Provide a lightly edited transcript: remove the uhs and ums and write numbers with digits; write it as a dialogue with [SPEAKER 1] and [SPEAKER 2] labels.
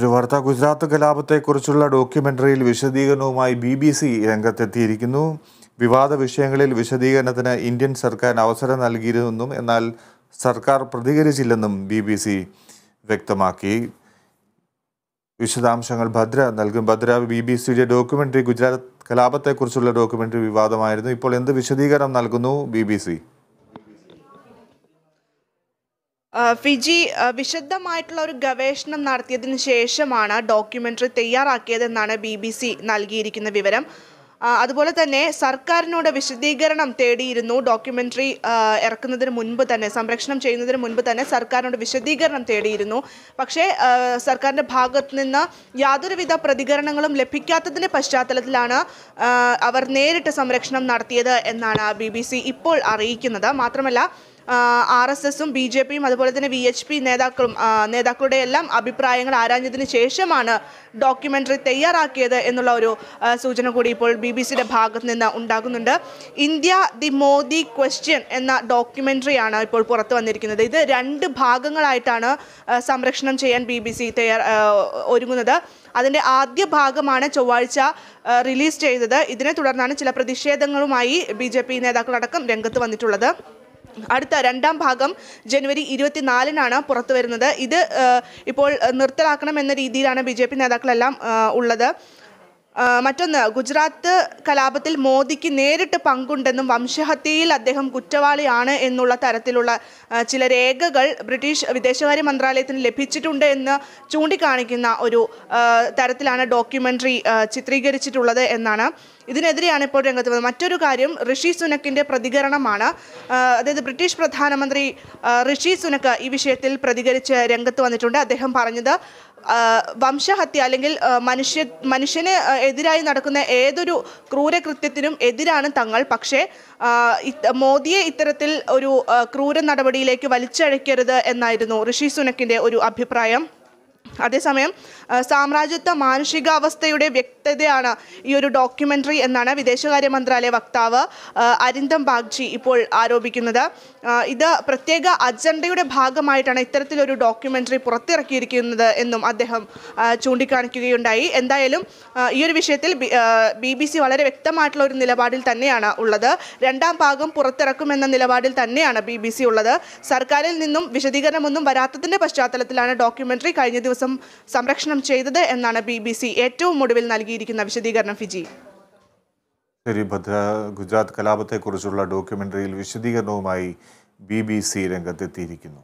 [SPEAKER 1] ഒരു വാർത്ത ഗുജറാത്ത് കലാപത്തെക്കുറിച്ചുള്ള ഡോക്യുമെന്ററിയിൽ വിശദീകരണവുമായി BBC രംഗത്തെത്തിയിരിക്കുന്നു. വിവാദ വിഷയങ്ങളിൽ വിശദീകരണത്തിന് ഇന്ത്യൻ സർക്കാരിന് അവസരം നൽകിയിരുന്നെന്നും എന്നാൽ സർക്കാർ പ്രതികരിച്ചില്ലെന്നും BBC വ്യക്തമാക്കി. വിശദാംശങ്ങൾ ഭദ്ര നൽകും. ഭദ്ര, BBCയുടെ ഡോക്യുമെന്ററി ഗുജറാത്ത് കലാപത്തെക്കുറിച്ചുള്ള ഡോക്യുമെന്ററി വിവാദമായിരുന്നു. ഇപ്പോൾ എന്ത് വിശദീകരണം നൽകുന്നു BBC?
[SPEAKER 2] ഫിജി വിശദമായിട്ടുള്ള ഒരു ഗവേഷണം നടത്തിയതിന് ശേഷമാണ് ഡോക്യുമെന്ററി തയ്യാറാക്കിയതെന്നാണ് BBC നൽകിയിരിക്കുന്ന വിവരം. അതുപോലെ തന്നെ സർക്കാരിനോട് വിശദീകരണം തേടിയിരുന്നു. ഡോക്യുമെന്ററി ഇറക്കുന്നതിന് മുൻപ് തന്നെ, സംപ്രേഷണം ചെയ്യുന്നതിന് മുൻപ് തന്നെ സർക്കാരിനോട് വിശദീകരണം തേടിയിരുന്നു. പക്ഷേ സർക്കാരിൻ്റെ ഭാഗത്ത് നിന്ന് യാതൊരുവിധ പ്രതികരണങ്ങളും ലഭിക്കാത്തതിൻ്റെ പശ്ചാത്തലത്തിലാണ് അവർ നേരിട്ട് സംരക്ഷണം നടത്തിയത് എന്നാണ് BBC ഇപ്പോൾ അറിയിക്കുന്നത്. മാത്രമല്ല RSSും BJPയും അതുപോലെ തന്നെ VHP നേതാക്കളുടെ എല്ലാം അഭിപ്രായങ്ങൾ ആരാഞ്ഞതിന് ശേഷമാണ് ഡോക്യുമെന്ററി തയ്യാറാക്കിയത് എന്നുള്ള ഒരു സൂചന കൂടി ഇപ്പോൾ BBCയുടെ ഭാഗത്ത് നിന്ന് ഉണ്ടാകുന്നുണ്ട്. ഇന്ത്യ ദി മോദി ക്വസ്റ്റ്യൻ എന്ന ഡോക്യുമെന്ററിയാണ് ഇപ്പോൾ പുറത്തു വന്നിരിക്കുന്നത്. ഇത് 2 ഭാഗങ്ങളായിട്ടാണ് സംരക്ഷണം ചെയ്യാൻ BBC ഒരുങ്ങുന്നത്. അതിൻ്റെ ആദ്യ ഭാഗമാണ് ചൊവ്വാഴ്ച റിലീസ് ചെയ്തത്. ഇതിനെ തുടർന്നാണ് ചില പ്രതിഷേധങ്ങളുമായി BJP നേതാക്കളടക്കം രംഗത്ത് വന്നിട്ടുള്ളത്. അടുത്ത 2ാം ഭാഗം ജനുവരി 24-നാണ് പുറത്തു വരുന്നത്. ഇത് ഇപ്പോൾ നിർത്തലാക്കണം എന്ന രീതിയിലാണ് BJP നേതാക്കളെല്ലാം ഉള്ളത്. മറ്റൊന്ന്, ഗുജറാത്ത് കലാപത്തിൽ മോദിക്ക് നേരിട്ട് പങ്കുണ്ടെന്നും വംശഹത്യയിൽ അദ്ദേഹം കുറ്റവാളിയാണ് എന്നുള്ള തരത്തിലുള്ള ചില രേഖകൾ ബ്രിട്ടീഷ് വിദേശകാര്യ മന്ത്രാലയത്തിന് ലഭിച്ചിട്ടുണ്ട് എന്ന് ചൂണ്ടിക്കാണിക്കുന്ന ഒരു തരത്തിലാണ് ഡോക്യുമെന്ററി ചിത്രീകരിച്ചിട്ടുള്ളത് എന്നാണ്. ഇതിനെതിരെയാണ് ഇപ്പോൾ രംഗത്ത് വന്നത്. മറ്റൊരു കാര്യം ഋഷി സുനക്കിൻ്റെ പ്രതികരണമാണ്. അതായത് ബ്രിട്ടീഷ് പ്രധാനമന്ത്രി ഋഷി സുനക്ക് ഈ വിഷയത്തിൽ പ്രതികരിച്ച് രംഗത്ത് വന്നിട്ടുണ്ട്. അദ്ദേഹം പറഞ്ഞത് വംശഹത്യ അല്ലെങ്കിൽ മനുഷ്യന് എതിരായി നടക്കുന്ന ഏതൊരു ക്രൂരകൃത്യത്തിനും എതിരാണ് തങ്ങൾ. പക്ഷേ മോദിയെ ഇത്തരത്തിൽ ഒരു ക്രൂര നടപടിയിലേക്ക് വലിച്ചഴക്കരുത് എന്നായിരുന്നു ഋഷി സുനക്കിൻ്റെ ഒരു അഭിപ്രായം. അതേസമയം സാമ്രാജ്യത്വ മാനുഷികാവസ്ഥയുടെ വ്യക്തതയാണ് ഈ ഒരു ഡോക്യുമെന്ററി എന്നാണ് വിദേശകാര്യ മന്ത്രാലയ വക്താവ് അരിന്ദം ബാഗ്ചി ഇപ്പോൾ ആരോപിക്കുന്നത്. ഇത് പ്രത്യേക അജണ്ടയുടെ ഭാഗമായിട്ടാണ് ഇത്തരത്തിലൊരു ഡോക്യുമെന്ററി പുറത്തിറക്കിയിരിക്കുന്നത് എന്നും അദ്ദേഹം ചൂണ്ടിക്കാണിക്കുകയുണ്ടായി. എന്തായാലും ഈ ഒരു വിഷയത്തിൽ BBC വളരെ വ്യക്തമായിട്ടുള്ള ഒരു നിലപാടിൽ തന്നെയാണ് ഉള്ളത്. 2ാം ഭാഗം പുറത്തിറക്കുമെന്ന നിലപാടിൽ തന്നെയാണ് BBC ഉള്ളത്. സർക്കാരിൽ നിന്നും വിശദീകരണമൊന്നും വരാത്തതിൻ്റെ പശ്ചാത്തലത്തിലാണ് ഡോക്യുമെന്ററി കഴിഞ്ഞ ദിവസം സംരക്ഷണം ചെയ്തത് എന്നാണ് BBC ഏറ്റവും ഒടുവിൽ നൽകിയിരിക്കുന്ന വിശദീകരണം. ഫിജി,
[SPEAKER 1] ശരി ഭദ്ര, ഗുജറാത്ത് കലാപത്തെക്കുറിച്ചുള്ള ഡോക്യുമെന്ററിയിൽ വിശദീകരണവുമായി BBC രംഗത്തെത്തിയിരിക്കുന്നു.